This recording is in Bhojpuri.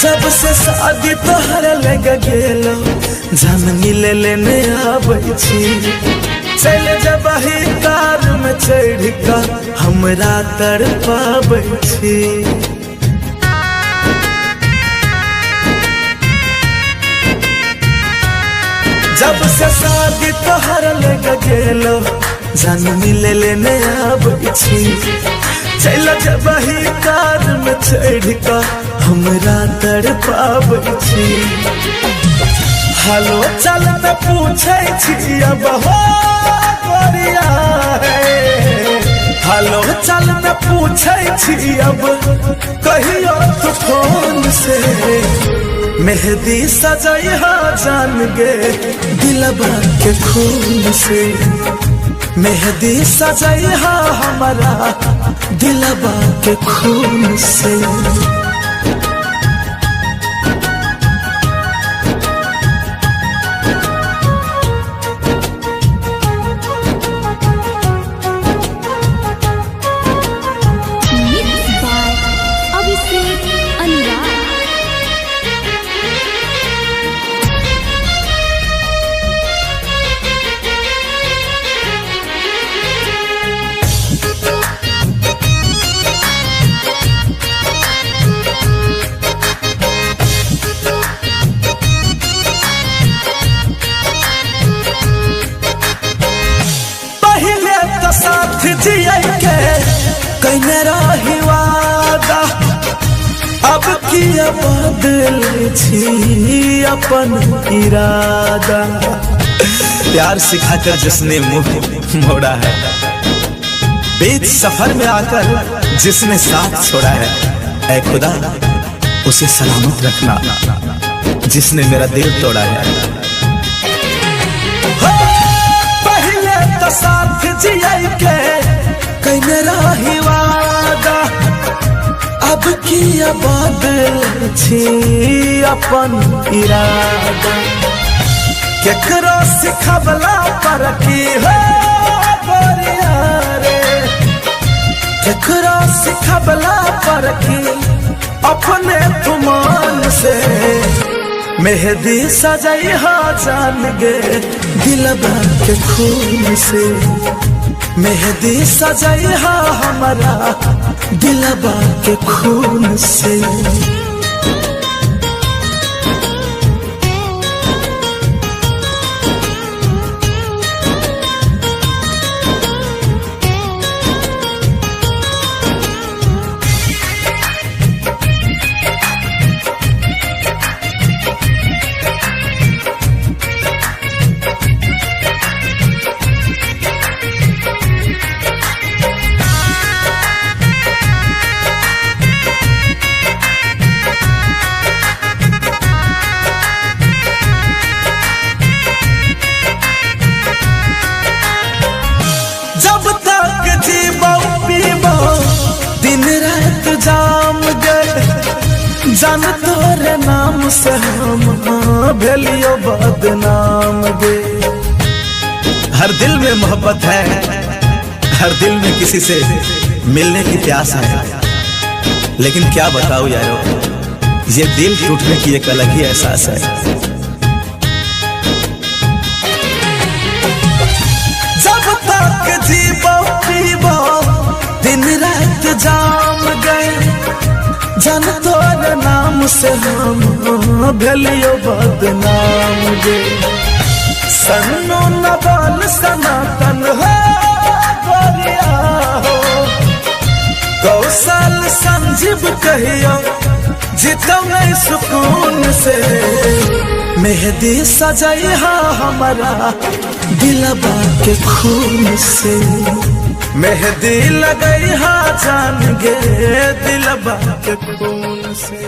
जब से शादी तोहर लग गेलो जान मिले लेने आबै छी चल जब ही कार में चढ़ कर हमरा तड़पाबै छी। जब से शादी तोहर लग गेलो जान मिले लेने आबै छी चल जब ही कार में चढ़ कर हमरा तड़पाबै छी। हालो चल त पूछे छी अब हो गोरिया हालो चल त पूछे छी अब कहियो तो फोन से मेहंदी सजैहा जान गे दिलबा के खून से मेहंदी सजैहा हमारा दिलबा के खून से। कहने रही वादा अब किया बदल छी अपन इरादा। प्यार सिखाकर जिसने मुंह मोड़ा है बीच सफर में आकर जिसने साथ छोड़ा है ऐ खुदा उसे सलामत रखना जिसने मेरा दिल तोड़ा है। पहले तो साथ जिया के कहने रही वादा अब किया बदल छी अपन इरादा। केकरो सिखबला पर की हो गोरिया रे केकरो सिखबला पर की अपने तुमान से मेहंदी सजैहा जान गे दिलबा के खून से मेहंदी सजैहा हमारा दिलबा के खून से। जब तक जीबो पीबो दिन रात जाम गए जान तोरे नाम से हम भेलियो बदनाम गे। हर दिल में मोहब्बत है हर दिल में किसी से मिलने की प्यास है लेकिन क्या बताऊं यारो ये दिल टूटने की एक अलग ही एहसास है। जीबो पीबो दिन रात जाम गए जान तोरे नाम से हम भेलियो बदनाम गे। सन्नो नवाल सनातन हो गोरिया हो कौशल संजीव कहियो जीतो नहीं सुकून से मेहंदी सजैहा हमारा दिलबा के खून से मेहंदी लगैहा जान गे दिलबा के खून से।